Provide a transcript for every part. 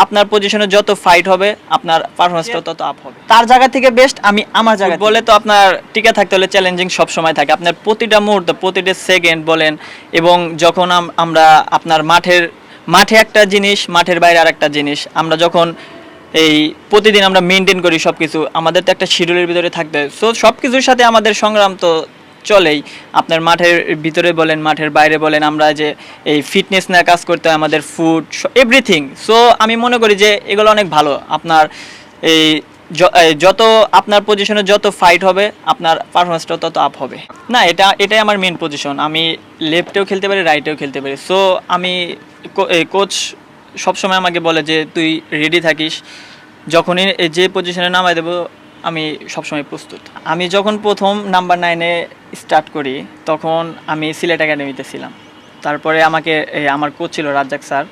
আপনার পজিশনে যত ফাইট হবে আপনার পারফরম্যান্সটা তত আপ হবে। তার জায়গা থেকে বেস্ট আমি আমার জায়গা বলে তো আপনার টিকে থাকতে হলে চ্যালেঞ্জিং সব সময় থাকে। আপনার প্রতিটা মুহূর্ত প্রতিটা সেকেন্ড বলেন, এবং যখন আমরা আপনার মাঠে একটা জিনিস, মাঠের বাইরে আরেকটা জিনিস। আমরা যখন এই প্রতিদিন আমরা মেনটেন করি সব কিছু, আমাদের তো একটা শিডিউলের ভিতরে থাকতে হয়। সো সব কিছুর সাথে আমাদের সংগ্রাম তো চলেই। আপনার মাঠের ভিতরে বলেন, মাঠের বাইরে বলেন, আমরা যে এই ফিটনেস নিয়ে কাজ করতে হয়, আমাদের ফুড এভরিথিং। সো আমি মনে করি যে এগুলো অনেক ভালো। আপনার এই যত আপনার পজিশনে যত ফাইট হবে আপনার পারফরমেন্সটাও তত আপ হবে। না, এটাই আমার মেন পজিশন। আমি লেফটেও খেলতে পারি, রাইটেও খেলতে পারি। সো আমি কোচ সবসময় আমাকে বলে যে তুই রেডি থাকিস, যখনই যে পজিশনে নামাই দেবো আমি সবসময় প্রস্তুত। আমি যখন প্রথম নাম্বার 9-এ স্টার্ট করি তখন আমি সিলেট একাডেমিতে ছিলাম। তারপরে আমাকে আমার কোচ ছিল রাজ্জাক স্যার,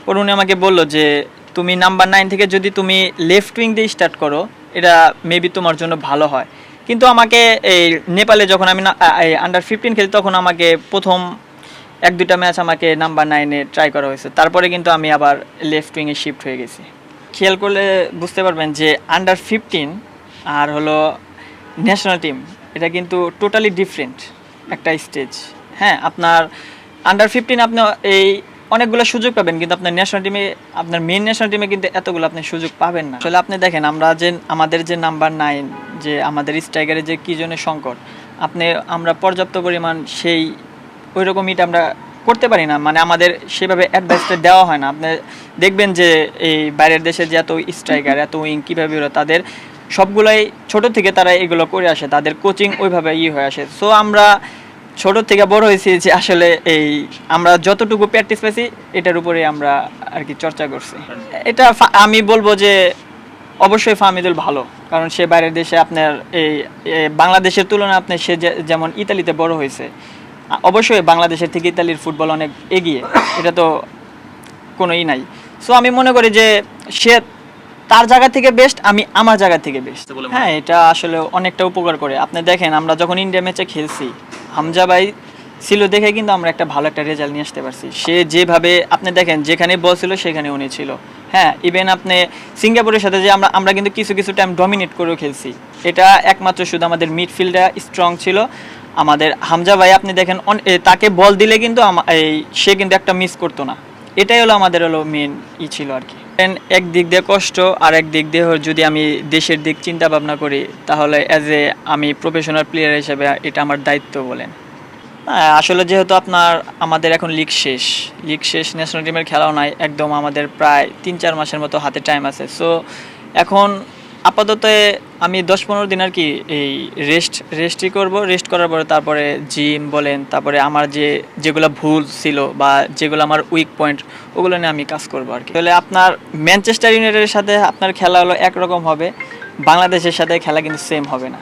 উনি আমাকে বললো যে তুমি নাম্বার 9 থেকে যদি তুমি লেফট উইং দিয়ে স্টার্ট করো এটা মেবি তোমার জন্য ভালো হয়। কিন্তু আমাকে এই নেপালে যখন আমি আন্ডার 15 খেলি তখন আমাকে প্রথম 1-2টা ম্যাচ আমাকে নাম্বার 9-এ ট্রাই করা হয়েছে। তারপরে কিন্তু আমি আবার লেফট উইংয়ে শিফট হয়ে গেছি। খেয়াল করলে বুঝতে পারবেন যে আন্ডার 15 আর হলো ন্যাশনাল টিম, এটা কিন্তু টোটালি ডিফারেন্ট একটা স্টেজ। হ্যাঁ, আপনার আন্ডার 15 আপনি এই অনেকগুলো সুযোগ পাবেন, কিন্তু আপনার ন্যাশনাল টিমে, আপনার মেন ন্যাশনাল টিমে কিন্তু এতগুলো আপনি সুযোগ পাবেন না। আসলে আপনি দেখেন আমাদের যে নাম্বার 9, যে আমাদের স্ট্রাইকারে যে কী জনের সংকট, আমরা পর্যাপ্ত পরিমাণ সেই ওই রকম ইট আমরা করতে পারি না। মানে আমাদের সেভাবে অ্যাডভাইসটা দেওয়া হয় না। আপনি দেখবেন যে এই বাইরের দেশে যে এত স্ট্রাইকার, এত উইং কীভাবে হলো, তাদের সবগুলোই ছোট থেকে তারা এগুলো করে আসে, তাদের কোচিং ওইভাবে হয়ে আসে। সো আমরা ছোট থেকে বড় হয়েছি যে আসলে এই আমরা যতটুকু প্র্যাকটিস পেয়েছি এটার উপরে আমরা আর কি চর্চা করছি। এটা আমি বলবো যে অবশ্যই ফাহমিদুল ভালো, কারণ সে বাইরের দেশে আপনার এই বাংলাদেশের তুলনায় আপনি সে যেমন ইতালিতে বড় হয়েছে, অবশ্যই বাংলাদেশের থেকে ইতালির ফুটবল অনেক এগিয়ে, এটা তো কোনোই নাই। সো আমি মনে করি যে সে তার জায়গা থেকে বেস্ট, আমি আমার জায়গা থেকে বেস্ট। হ্যাঁ, এটা আসলে অনেকটা উপকার করে। আপনি দেখেন আমরা যখন ইন্ডিয়া ম্যাচে খেলছি, হামজা ভাই ছিল দেখে কিন্তু আমরা একটা ভালো একটা রেজাল্ট নিয়ে আসতে পারছি। সে যেভাবে আপনি দেখেন যেখানে বল ছিল সেখানে উনি ছিল। হ্যাঁ, ইভেন আপনি সিঙ্গাপুরের সাথে যে আমরা কিন্তু কিছু কিছু টাইম ডমিনেট করেও খেলছি। এটা একমাত্র শুধু আমাদের মিডফিল্ডটা স্ট্রং ছিল। আমাদের হামজা ভাই আপনি দেখেন তাকে বল দিলে কিন্তু সে কিন্তু একটা মিস করতো না। এটাই হলো আমাদের মেন ছিল আর কি। এক দিক দিয়ে কষ্ট, আর এক দিক দিয়ে যদি আমি দেশের দিক চিন্তা ভাবনা করি তাহলে আমি প্রফেশনাল প্লেয়ার হিসেবে এটা আমার দায়িত্ব বলেন। আসলে যেহেতু আমাদের এখন লিগ শেষ, ন্যাশনাল টিমের খেলাও নাই একদম, আমাদের প্রায় 3-4 মাসের মতো হাতে টাইম আছে। সো এখন আপাতত আমি 10-15 দিন আর কি এই রেস্টই করব। রেস্ট করার পরে তারপরে জিম বলেন, তারপরে আমার যেগুলো ভুল ছিল বা যেগুলো আমার উইক পয়েন্ট ওগুলো নিয়ে আমি কাজ করবো আর কি। তাহলে আপনার ম্যানচেস্টার ইউনাইটেডের সাথে আপনার খেলা হলো একরকম হবে, বাংলাদেশের সাথে খেলা কিন্তু সেম হবে না,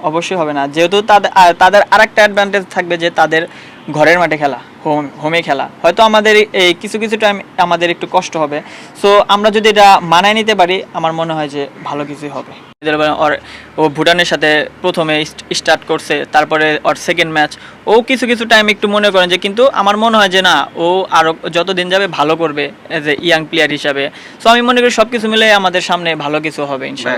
অবশ্যই হবে না। যেহেতু তাদের আরেকটা অ্যাডভান্টেজ থাকবে যে তাদের ঘরের মাঠে খেলা, হোমে খেলা। হয়তো আমাদের এই কিছু টাইম আমাদের একটু কষ্ট হবে। সো আমরা যদি এটা মানায় নিতে পারি আমার মনে হয় যে ভালো কিছু হবে। ও ভুটানের সাথে প্রথমে স্টার্ট করছে, তারপরে ওর সেকেন্ড ম্যাচ ও কিছু টাইম একটু মনে করেন যে, কিন্তু আমার মনে হয় যে না, ও আরও যত দিন যাবে ভালো করবে এজ এ ইয়াং প্লেয়ার হিসাবে। সো আমি মনে করি সব কিছু মিলে আমাদের সামনে ভালো কিছু হবে ইনশাআল্লাহ।